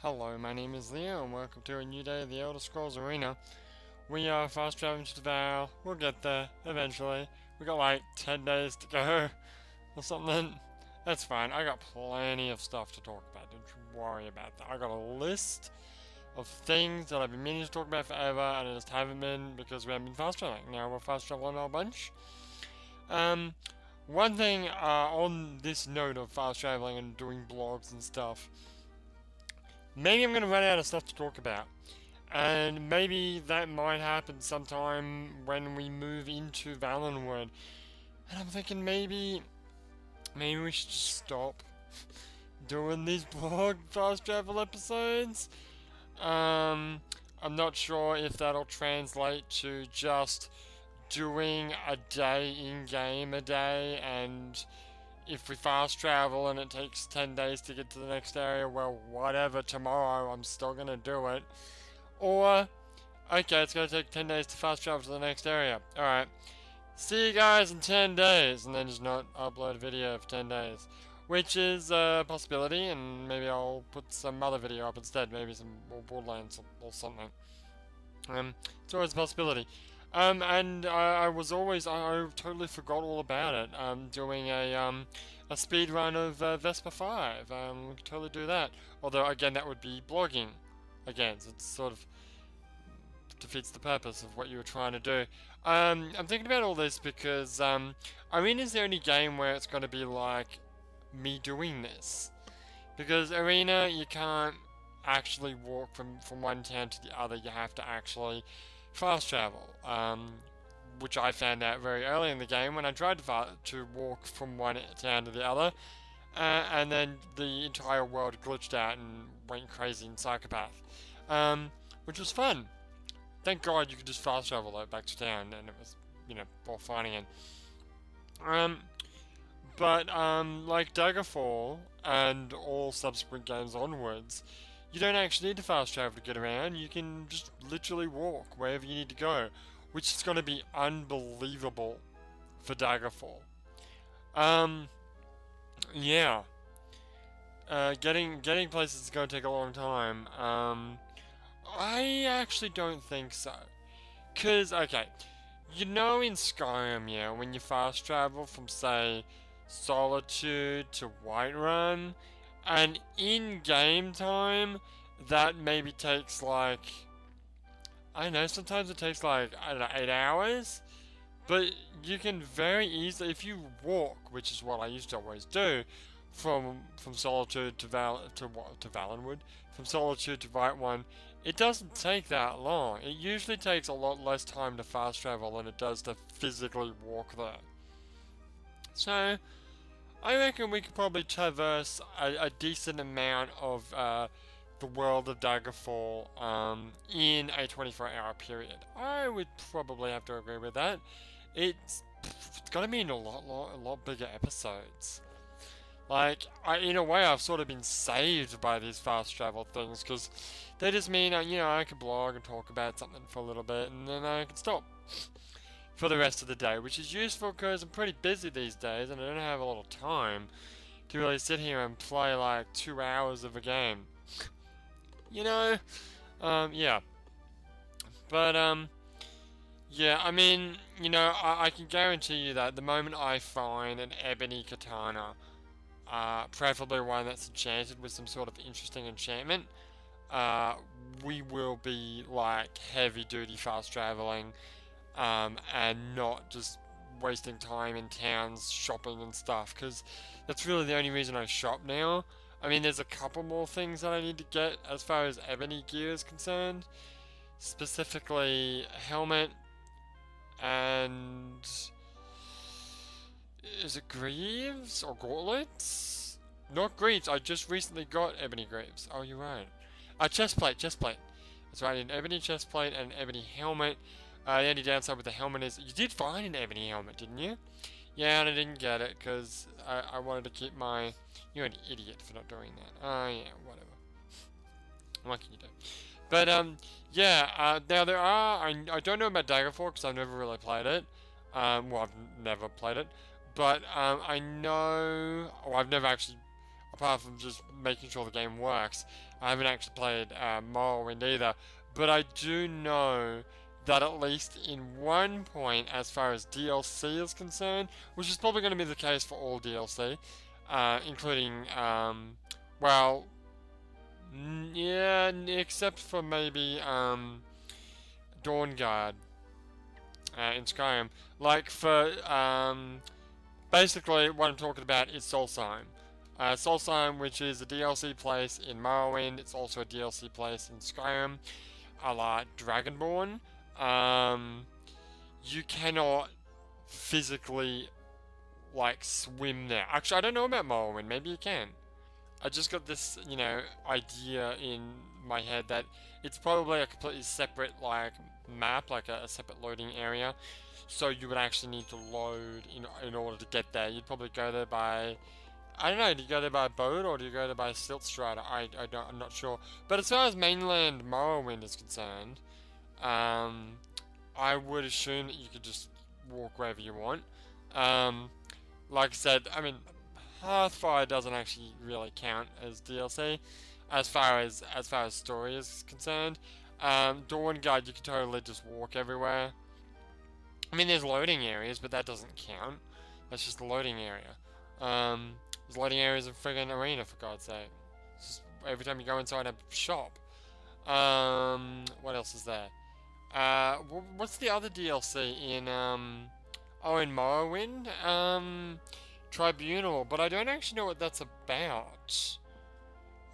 Hello, my name is Leo, and welcome to a new day of the Elder Scrolls Arena. We are fast traveling to the Val. We'll get there, eventually. We got like 10 days to go, or something. That's fine, I got plenty of stuff to talk about, don't you worry about that. I got a list of things that I've been meaning to talk about forever, and I just haven't been because we haven't been fast traveling. Now we're fast traveling a whole bunch. One thing on this note of fast traveling and doing blogs and stuff, maybe I'm going to run out of stuff to talk about. And maybe that might happen sometime when we move into Valenwood. And I'm thinking maybe we should just stop doing these blog fast travel episodes. I'm not sure if that'll translate to just doing a day in game a day, and if we fast travel and it takes 10 days to get to the next area, well, whatever, tomorrow I'm still gonna do it. Or, okay, it's gonna take 10 days to fast travel to the next area. Alright, see you guys in 10 days, and then just not upload a video for 10 days. Which is a possibility, and maybe I'll put some other video up instead, maybe some more Borderlands or something. It's always a possibility. And I totally forgot all about it. Doing a speed run of Vespa 5. We could totally do that. Although, again, that would be blogging. Again, so it sort of defeats the purpose of what you were trying to do. I'm thinking about all this because, I mean, is there any game where it's going to be like me doing this? Because Arena, you can't actually walk from one town to the other. You have to actually fast travel, which I found out very early in the game when I tried to walk from one town to the other, and then the entire world glitched out and went crazy and psychopath, which was fun. Thank God you could just fast travel back to town, and it was, all fine again. But like Daggerfall and all subsequent games onwards, you don't actually need to fast travel to get around. You can just literally walk wherever you need to go, which is going to be unbelievable for Daggerfall. Yeah. Getting places is going to take a long time. I actually don't think so. Cause, okay, in Skyrim, yeah, when you fast travel from, say, Solitude to Whiterun, and in game time, that maybe takes like, I don't know, sometimes it takes like, 8 hours. But you can very easily, if you walk, which is what I used to always do, from Solitude to Valenwood, from Solitude to Whiterun, it doesn't take that long. It usually takes a lot less time to fast travel than it does to physically walk there. So, I reckon we could probably traverse a decent amount of the world of Daggerfall in a 24-hour period. I would probably have to agree with that. It's gonna mean a lot bigger episodes. Like, in a way, I've sort of been saved by these fast travel things, because they just mean, I could blog and talk about something for a little bit, and then I can stop for the rest of the day, which is useful because I'm pretty busy these days, and I don't have a lot of time to really sit here and play like 2 hours of a game. Yeah. But, yeah, I mean, I can guarantee you that the moment I find an ebony katana, preferably one that's enchanted with some sort of interesting enchantment, we will be like heavy duty fast traveling, and not just wasting time in towns shopping and stuff, because that's really the only reason I shop now. I mean, there's a couple more things that I need to get as far as ebony gear is concerned, specifically a helmet, and is it greaves or gauntlets? Not greaves, I just recently got ebony greaves. Oh, you're right. Chestplate. That's right, an ebony chestplate and an ebony helmet. The only downside with the helmet is, you did find an ebony helmet, didn't you? Yeah, and I didn't get it, because I wanted to keep my... You're an idiot for not doing that. Oh, yeah, whatever. What can you do? But, yeah, now there are... I don't know about Daggerfall, because I've never really played it. Well, I've never played it. But, I know... Well, I've never actually... Apart from just making sure the game works, I haven't actually played Morrowind either, but I do know that at least in one point, as far as DLC is concerned, which is probably going to be the case for all DLC, including, well, yeah, except for maybe Dawnguard in Skyrim. Like for basically what I'm talking about is Solstheim. Solstheim, which is a DLC place in Morrowind, it's also a DLC place in Skyrim, a la Dragonborn. You cannot physically like swim there. Actually, I don't know about Morrowind. Maybe you can. I just got this, idea in my head that it's probably a completely separate like map, like a separate loading area. So you would actually need to load in order to get there. You'd probably go there by, I don't know, do you go there by boat or do you go there by Silt Strider? I'm not sure. But as far as mainland Morrowind is concerned, I would assume that you could just walk wherever you want. Like I said, I mean, Hearthfire doesn't actually really count as DLC as far as story is concerned. Dawnguard, you can totally just walk everywhere. I mean, there's loading areas, but that doesn't count. That's just a loading area. There's loading areas in friggin' Arena, for God's sake. Just every time you go inside a shop. What else is there? What's the other DLC in, in Morrowind? Tribunal, but I don't actually know what that's about.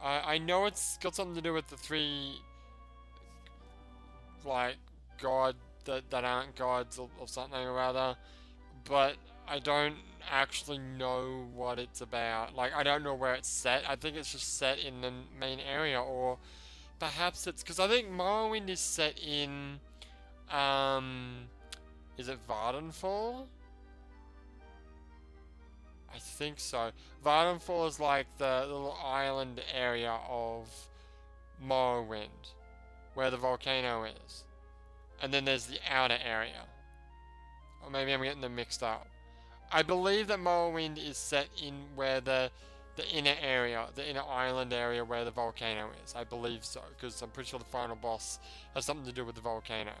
I know it's got something to do with the three, like, god that aren't gods or something or other, but I don't actually know what it's about. Like, I don't know where it's set. I think it's just set in the main area, or perhaps it's because I think Morrowind is set in, is it Vardenfall? I think so. Vardenfall is like the little island area of Morrowind, where the volcano is. And then there's the outer area. Or maybe I'm getting them mixed up. I believe that Morrowind is set in where the inner area, the inner island area where the volcano is. I believe so, because I'm pretty sure the final boss has something to do with the volcano.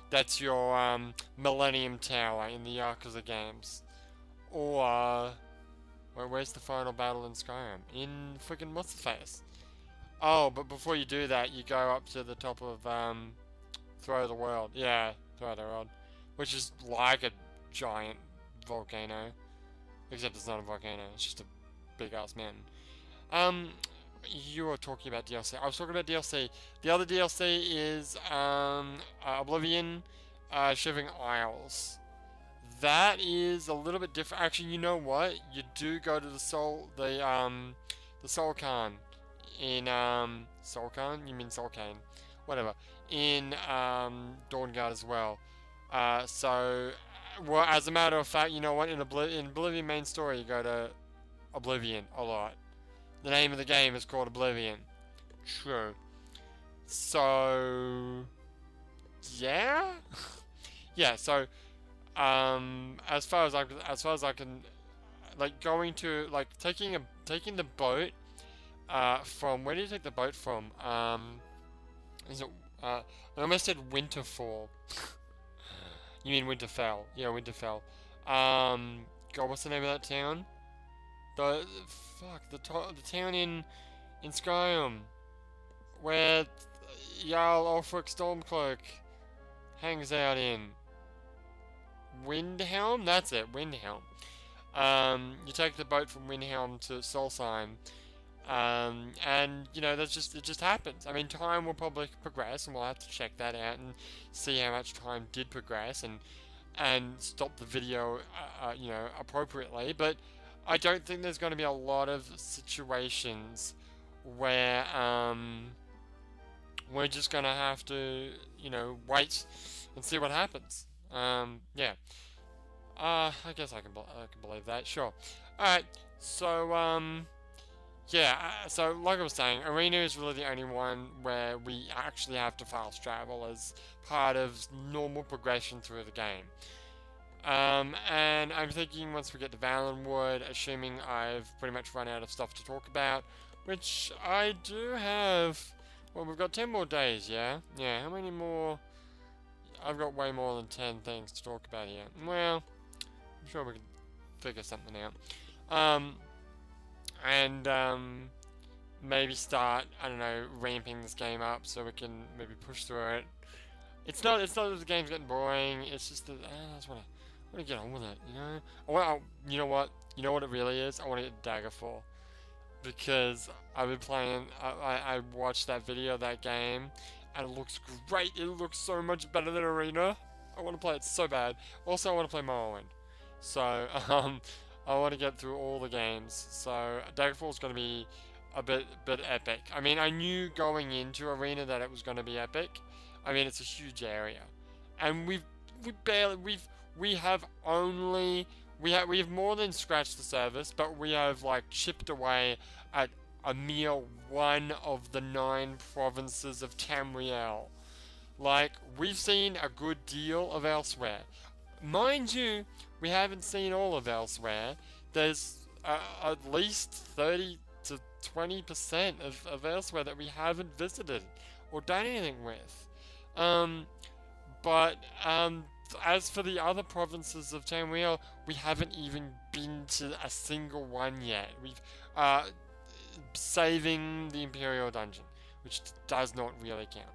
That's your Millennium Tower in the Yakuza games. Or, where's the final battle in Skyrim? In freaking what's the face? Oh, but before you do that, you go up to the top of Throw the World. Yeah, Throw the World, which is like a giant volcano, except it's not a volcano. It's just a big ass mountain. You were talking about DLC. I was talking about DLC. The other DLC is Oblivion, Shivering Isles. That is a little bit different. Actually, you know what? You do go to the Soulcan in Soulcan. You mean Soulcan? Whatever. In Dawnguard as well. Well, as a matter of fact, you know what? In Oblivion main story, you go to Oblivion a lot. The name of the game is called Oblivion. True. So, yeah, yeah. So, as far as I can, like going to like taking the boat, from where do you take the boat from? Is it? I almost said Winterfall. You mean Winterfell? Yeah, Winterfell. God, what's the name of that town? The town in Skyrim, where Jarl Ulfric Stormcloak hangs out in. Windhelm? That's it, Windhelm. You take the boat from Windhelm to Solstheim, and you know it just happens. I mean, time will probably progress, and we'll have to check that out and see how much time did progress, and stop the video, appropriately. But I don't think there's going to be a lot of situations where we're just going to have to, wait and see what happens. Yeah. I guess I can believe that. Sure. Alright, so, yeah, so like I was saying, Arena is really the only one where we actually have to fast travel as part of normal progression through the game. And I'm thinking once we get to Valenwood, assuming I've pretty much run out of stuff to talk about, which I do have. Well, we've got 10 more days, yeah? Yeah, how many more? I've got way more than 10 things to talk about here. Well, I'm sure we can figure something out. Maybe start, I don't know, ramping this game up so we can maybe push through it. It's not that the game's getting boring, it's just that I just want to get on with it, you know? You know what? You know what it really is? I want to get Daggerfall. Because I've been playing, I watched that video of that game, and it looks great. It looks so much better than Arena. I want to play it so bad. Also, I want to play Morrowind. So, I want to get through all the games. So, Daggerfall is going to be a bit epic. I mean, I knew going into Arena that it was going to be epic. I mean, it's a huge area, and we have more than scratched the surface, but we have like chipped away at a mere one of the 9 provinces of Tamriel. Like, we've seen a good deal of Elsewhere. Mind you, we haven't seen all of Elsewhere. There's at least 30 to 20% of Elsewhere that we haven't visited or done anything with. As for the other provinces of Tamriel, we haven't even been to a single one yet. We've, saving the Imperial Dungeon, which does not really count.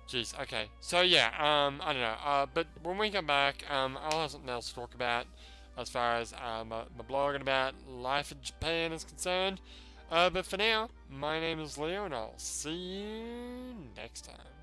Jeez, okay. So yeah, I don't know, but when we come back, I'll have something else to talk about as far as, my blog and about life in Japan is concerned. But for now, my name is Leo, and I'll see you next time.